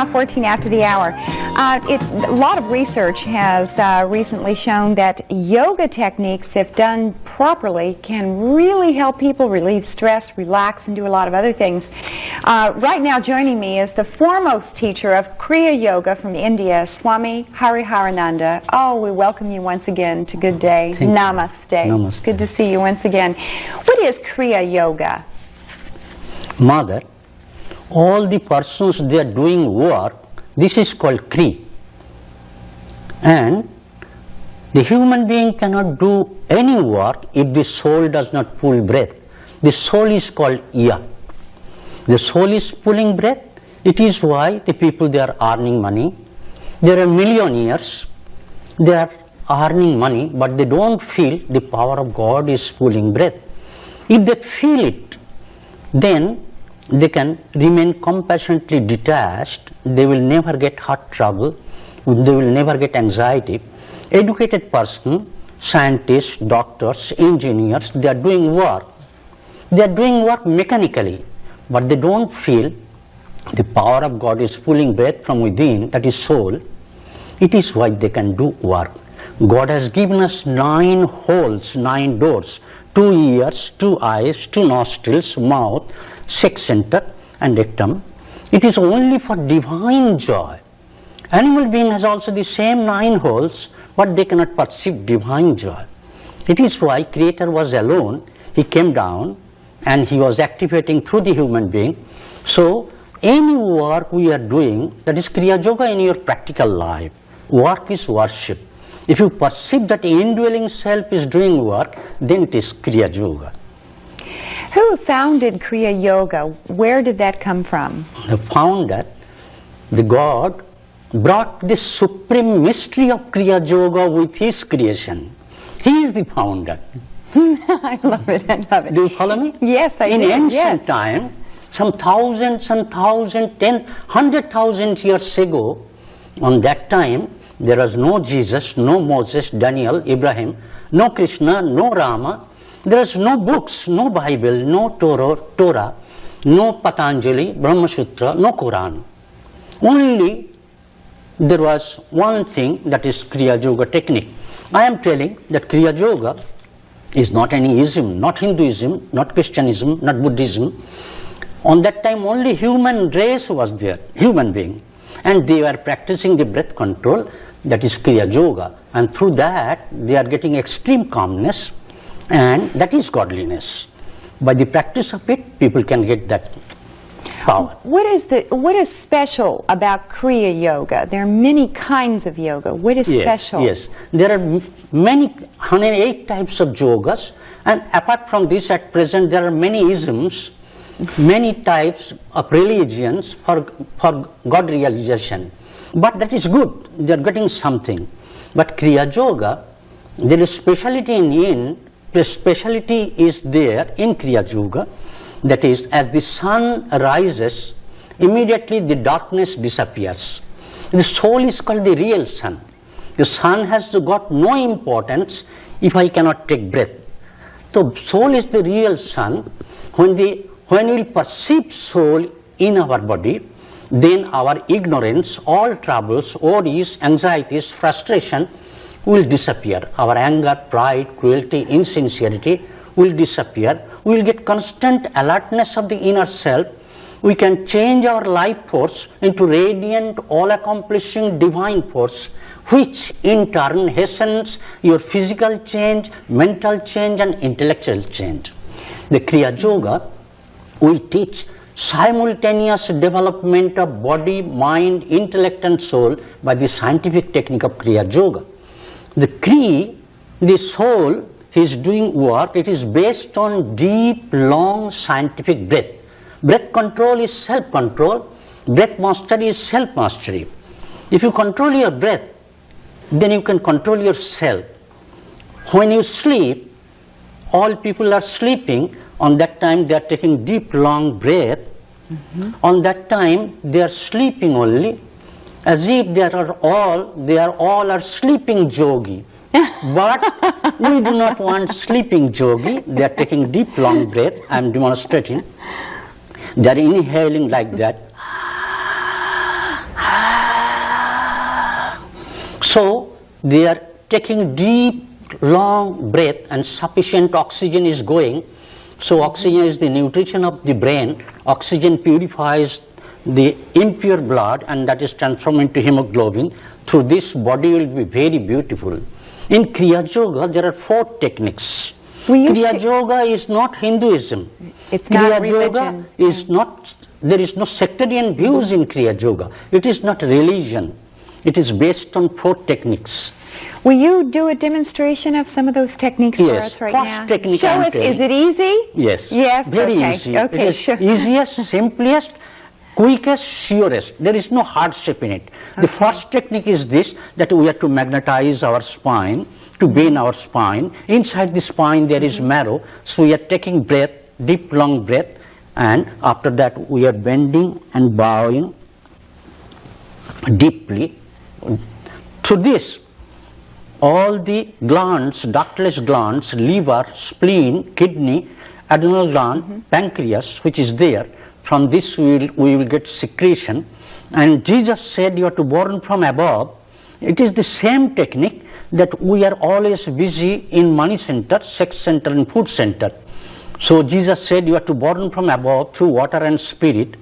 now 14 after the hour. A lot of research has recently shown that yoga techniques, if done properly, can really help people relieve stress, relax, and do a lot of other things. Right now joining me is the foremost teacher of Kriya Yoga from India, Swami Hariharananda. Oh, we welcome you once again to Good Day. Namaste. Namaste. Good to see you once again. What is Kriya Yoga? Mother, all the persons they are doing work, this is called Kriya. And the human being cannot do any work if the soul does not pull breath. The soul is called Ya. The soul is pulling breath. It is why the people they are earning money. There are millionaires, they are earning money, but they don't feel the power of God is pulling breath. If they feel it, then they can remain compassionately detached. They will never get heart trouble. They will never get anxiety. Educated person, scientists, doctors, engineers, they are doing work. They are doing work mechanically, but they don't feel the power of God is pulling breath from within, that is soul. It is why they can do work. God has given us 9 holes, 9 doors, 2 ears, 2 eyes, 2 nostrils, mouth, sex center and rectum. It is only for divine joy. Animal being has also the same 9 holes, but they cannot perceive divine joy. It is why Creator was alone. He came down and he was activating through the human being. So any work we are doing, that is Kriya Yoga in your practical life. Work is worship. If you perceive that the indwelling self is doing work, then it is Kriya Yoga. Who founded Kriya Yoga? Where did that come from? The founder, the God, brought the supreme mystery of Kriya Yoga with his creation. He is the founder. I love it, I love it. Do you follow me? Yes, I do. In ancient yes. time, some thousands and thousands, 100,000 years ago, on that time, there was no Jesus, no Moses, Daniel, Ibrahim, no Krishna, no Rama. There is no books, no Bible, no Torah, no Patanjali, Brahma Sutra, no Quran. Only there was one thing, that is Kriya Yoga technique. I am telling that Kriya Yoga is not any ism, not Hinduism, not Christianism, not Buddhism. On that time only human race was there, human being. And they were practicing the breath control, that is Kriya Yoga. And through that they are getting extreme calmness, and that is godliness. By the practice of it, people can get that power. What is special about Kriya Yoga? There are many kinds of yoga. What is special? Yes, there are many, 108 types of yogas, and apart from this, at present there are many isms, many types of religions for God realization. But that is good, they are getting something. But Kriya Yoga, there is speciality the speciality is there in Kriya Yoga, that is, as the sun rises, immediately the darkness disappears. The soul is called the real sun. The sun has got no importance if I cannot take breath. So soul is the real sun. When we perceive soul in our body, then our ignorance, all troubles, worries, anxieties, frustration will disappear. Our anger, pride, cruelty, insincerity will disappear. We will get constant alertness of the inner self. We can change our life force into radiant, all-accomplishing divine force, which in turn hastens your physical change, mental change and intellectual change. The Kriya Yoga will teach simultaneous development of body, mind, intellect and soul by the scientific technique of Kriya Yoga. The Kriya, the soul, is doing work. It is based on deep, long scientific breath. Breath control is self-control. Breath mastery is self-mastery. If you control your breath, then you can control yourself. When you sleep, all people are sleeping. On that time they are taking deep, long breath. On that time they are sleeping only, as if they are all sleeping yogi. But we do not want sleeping yogi. They are taking deep, long breath. I am demonstrating. They are inhaling like that. So they are taking deep, long breath and sufficient oxygen is going. So oxygen is the nutrition of the brain. Oxygen purifies the impure blood and that is transformed into hemoglobin. Through this, body will be very beautiful. In Kriya Yoga, there are 4 techniques. Kriya Yoga is not Hinduism. It's not religion. Yoga is not, there is no sectarian views in Kriya Yoga. It is not religion. It is based on 4 techniques. Will you do a demonstration of some of those techniques for us right now? First technique Show us, is it easy? Yes. Yes, very okay. easy. Okay, it is sure. easiest, simplest, quickest, surest. There is no hardship in it. Okay. The first technique is this, that we have to magnetize our spine, to bend our spine. Inside the spine there is marrow, so we are taking breath, deep long breath, and after that we are bending and bowing deeply. Through this, all the glands, ductless glands, liver, spleen, kidney, adrenal gland, pancreas, which is there, from this we will get secretion. And Jesus said you are to born from above. It is the same technique that we are always busy in money center, sex center and food center. So Jesus said you are to born from above through water and spirit.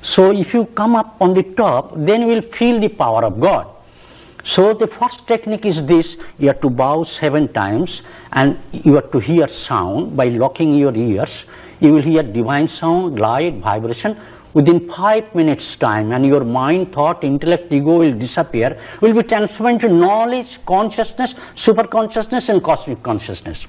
So if you come up on the top, then you will feel the power of God. So the first technique is this, you have to bow 7 times and you have to hear sound by locking your ears. You will hear divine sound, light, vibration within 5 minutes time, and your mind, thought, intellect, ego will disappear, will be transformed into knowledge, consciousness, super consciousness and cosmic consciousness.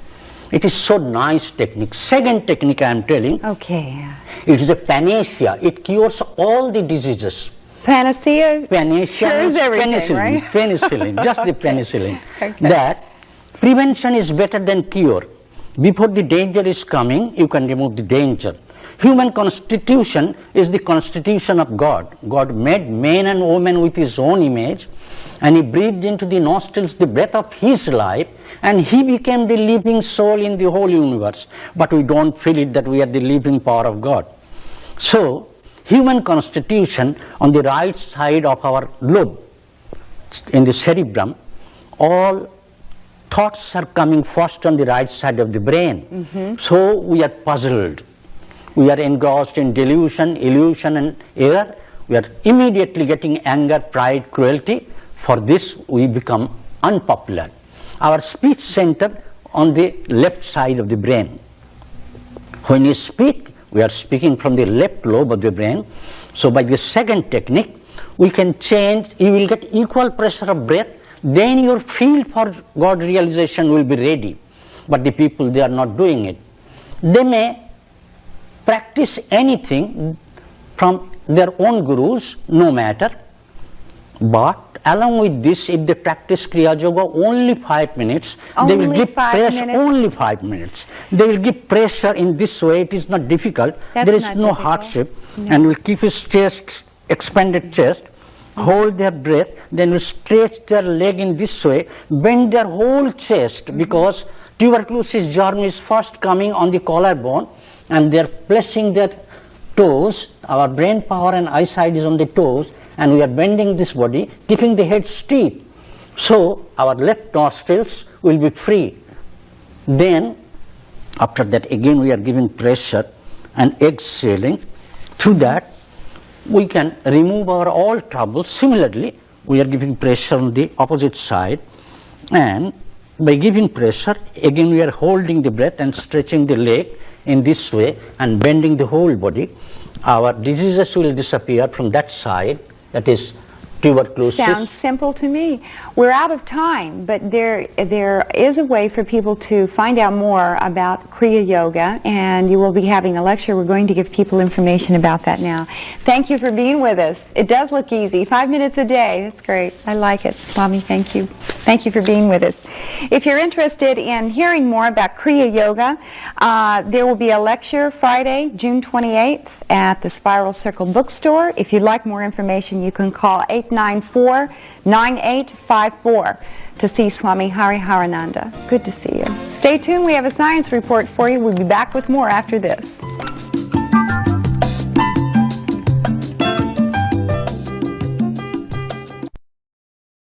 It is so nice technique. Second technique I am telling, okay. It is a panacea. It cures all the diseases. Panacea Cures everything, penicillin, right? Penicillin, just the penicillin. Okay. That prevention is better than cure. Before the danger is coming, you can remove the danger. Human constitution is the constitution of God. God made man and woman with his own image, and he breathed into the nostrils the breath of his life, and he became the living soul in the whole universe. But we don't feel it that we are the living power of God. So, human constitution on the right side of our lobe, in the cerebrum, all thoughts are coming first on the right side of the brain. So we are puzzled. We are engrossed in delusion, illusion and error. We are immediately getting anger, pride, cruelty. For this we become unpopular. Our speech center on the left side of the brain. When you speak, we are speaking from the left lobe of the brain. So by the second technique, we can change, you will get equal pressure of breath, then your field for God realization will be ready. But the people, they are not doing it. They may practice anything from their own gurus, no matter, but along with this, if they practice Kriya Yoga only 5 minutes, they will give pressure, only 5 minutes. They will give pressure in this way, it is not difficult, there is no hardship, and will keep his chest, expanded chest, hold their breath, then will stretch their leg in this way, bend their whole chest, because tuberculosis germ is first coming on the collarbone, and they are placing their toes, our brain power and eyesight is on the toes, and we are bending this body, keeping the head straight. So our left nostrils will be free. Then after that again we are giving pressure and exhaling. Through that we can remove our all troubles. Similarly, we are giving pressure on the opposite side, and by giving pressure again we are holding the breath and stretching the leg in this way and bending the whole body. Our diseases will disappear from that side, that is tuberculosis. Sounds simple to me. We're out of time, but there is a way for people to find out more about Kriya Yoga, and you will be having a lecture. We're going to give people information about that now. Thank you for being with us. It does look easy. 5 minutes a day. That's great. I like it. Swami, thank you. Thank you for being with us. If you're interested in hearing more about Kriya Yoga, there will be a lecture Friday, June 28th at the Spiral Circle Bookstore. If you'd like more information, you can call 894-9854 to see Swami Hariharananda. Good to see you. Stay tuned. We have a science report for you. We'll be back with more after this.